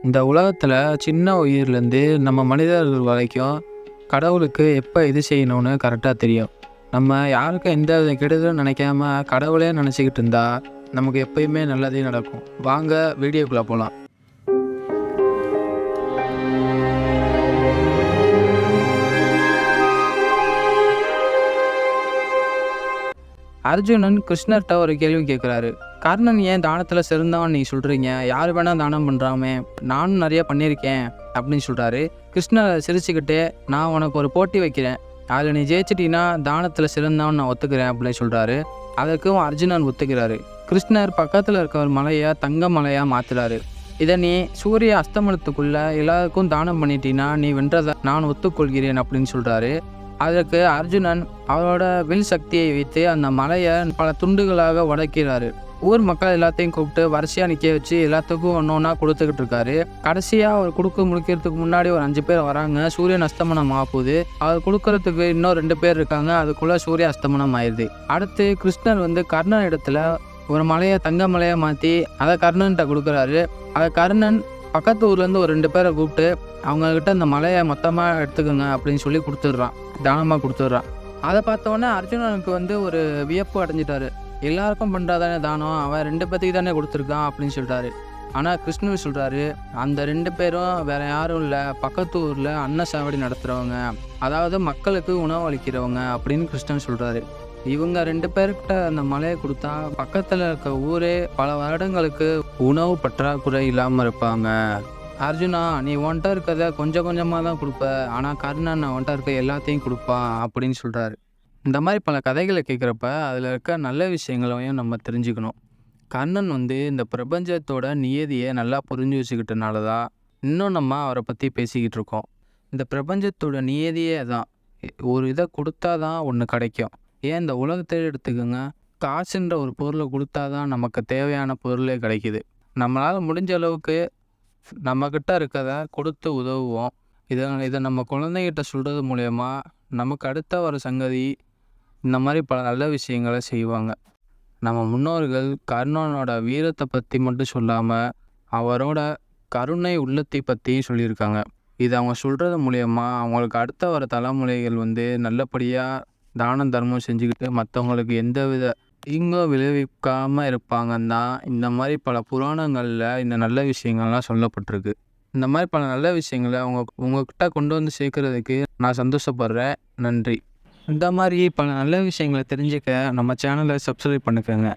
இந்த உலகத்தில் சின்ன உயிர்லேருந்து நம்ம மனிதர்கள் வரைக்கும் கடவுளுக்கு எப்போ இது செய்யணும்னு கரெக்டாக தெரியும். நம்ம யாருக்கும் எந்த வித கெடுதலும் நினைக்காம கடவுளே நினச்சிக்கிட்டு இருந்தா நமக்கு எப்பயுமே நல்லதே நடக்கும். வாங்க வீடியோக்குள்ளே போகலாம். அர்ஜுனன் கிருஷ்ணர்கிட்ட ஒரு கேள்வி கேட்குறாரு. கர்ணன் ஏன் தானத்தில் சிறந்தவன் நீ சொல்கிறீங்க? யார் வேணால் தானம் பண்ணுறாமே, நானும் நிறைய பண்ணியிருக்கேன் அப்படின்னு சொல்கிறாரு. கிருஷ்ணர் சிரிச்சுக்கிட்டே, நான் உனக்கு ஒரு போட்டி வைக்கிறேன், அதில் நீ ஜெயிச்சிட்டின்னா தானத்தில் சிறந்தவன் நான் ஒத்துக்கிறேன் அப்படின்னு சொல்கிறாரு. அதற்கும் அர்ஜுனன் ஒத்துக்கிறாரு. கிருஷ்ணர் பக்கத்தில் இருக்க ஒரு மலையை தங்க மலையாக மாற்றுறாரு. இதை நீ சூரிய அஸ்தமனத்துக்குள்ளே எல்லாருக்கும் தானம் பண்ணிட்டீன்னா நீ வென்றதை நான் ஒத்துக்கொள்கிறேன் அப்படின்னு சொல்கிறாரு. அதற்கு அர்ஜுனன் அவரோட வில் சக்தியை வைத்து அந்த மலையை பல துண்டுகளாக உடைக்கிறாரு. ஊர் மக்கள் எல்லாத்தையும் கூப்பிட்டு வரிசையாக நிற்க வச்சு எல்லாத்துக்கும் ஒன்று ஒன்றா கொடுத்துக்கிட்டு இருக்காரு. கடைசியாக அவர் கொடுக்க முடிக்கிறதுக்கு முன்னாடி ஒரு 5 பேர் வராங்க. சூரியன் அஸ்தமனம் ஆகுது. அவர் கொடுக்கறதுக்கு இன்னும் 2 பேர் இருக்காங்க. அதுக்குள்ளே சூரிய அஸ்தமனம் ஆயிடுது. அடுத்து கிருஷ்ணர் கர்ணன் இடத்துல ஒரு மலையை தங்க மலையை மாற்றி அதை கர்ணன்கிட்ட கொடுக்குறாரு. அதை கர்ணன் பக்கத்து ஊர்லேருந்து ஒரு 2 பேரை கூப்பிட்டு அவங்கக்கிட்ட அந்த மலையை மொத்தமாக எடுத்துக்கோங்க அப்படின்னு சொல்லி கொடுத்துட்றான், தானமாக கொடுத்துட்றான். அதை பார்த்தோன்னே அர்ஜுனனுக்கு ஒரு வியப்பு அடைஞ்சிட்டாரு. எல்லாருக்கும் பண்ணுறாதானே தானம், அவன் 2 பேத்துக்கு தானே கொடுத்துருக்கான் அப்படின்னு சொல்கிறாரு. ஆனால் கிருஷ்ணர் சொல்கிறாரு, அந்த 2 பேரும் வேறு யாரும் இல்லை, பக்கத்து ஊரில் அன்னசாவடி நடத்துகிறவங்க, அதாவது மக்களுக்கு உணவு அளிக்கிறவங்க அப்படின்னு கிருஷ்ணன் சொல்கிறாரு. இவங்க 2 பேர்கிட்ட அந்த மலையை கொடுத்தா பக்கத்தில் இருக்க ஊரே பல வருடங்களுக்கு உணவு பற்றாக்குறை இல்லாமல் இருப்பாங்க. அர்ஜுனா, நீ ஒன்ட்ட இருக்கிறத கொஞ்சம் கொஞ்சமாக தான் கொடுப்ப, ஆனால் கர்ணன் ஒன்ட்ட இருக்க எல்லாத்தையும் கொடுப்பான் அப்படின்னு சொல்கிறாரு. இந்த மாதிரி பல கதைகளை கேட்குறப்ப அதில் இருக்க நல்ல விஷயங்களையும் நம்ம தெரிஞ்சுக்கணும். கர்ணன் இந்த பிரபஞ்சத்தோட நியதியை நல்லா புரிஞ்சு வச்சுக்கிட்டனால தான் இன்னும் நம்ம அவரை பற்றி பேசிக்கிட்டு இருக்கோம். இந்த பிரபஞ்சத்தோட நியதியே தான், ஒரு இதை கொடுத்தா தான் ஒன்று கிடைக்கும். ஏன் இந்த உலகத்தை எடுத்துக்கோங்க, காசுன்ற ஒரு பொருளை கொடுத்தா தான் நமக்கு தேவையான பொருளே கிடைக்கிது. நம்மளால் முடிஞ்ச அளவுக்கு நம்மக்கிட்ட இருக்கிறத கொடுத்து உதவுவோம். இதை நம்ம குழந்தைகிட்ட சொல்கிறது மூலயமா நமக்கு அடுத்த ஒரு சங்கதி இந்த மாதிரி பல நல்ல விஷயங்களை செய்வாங்க. நம்ம முன்னோர்கள் கர்ணனோட வீரத்தை பற்றி மட்டும் சொல்லாமல் அவரோட கருணை உள்ளத்தை பற்றியும் சொல்லியிருக்காங்க. இது அவங்க சொல்கிறது மூலயமா அவங்களுக்கு அடுத்த வர தலைமுறைகள் நல்லபடியாக தானம் தர்மம் செஞ்சுக்கிட்டு மற்றவங்களுக்கு எந்தவித தீங்கும் விளைவிக்காமல் இருப்பாங்கன்னு தான் இந்த மாதிரி பல புராணங்களில் இந்த நல்ல விஷயங்கள்லாம் சொல்லப்பட்டிருக்கு. இந்த மாதிரி பல நல்ல விஷயங்களை உங்ககிட்ட கொண்டு சேர்க்கறதுக்கு நான் சந்தோஷப்படுறேன். நன்றி. இந்த மாதிரி பல நல்ல விஷயங்களை தெரிஞ்சுக்க நம்ம சேனலை சப்ஸ்கிரைப் பண்ணிக்கோங்க.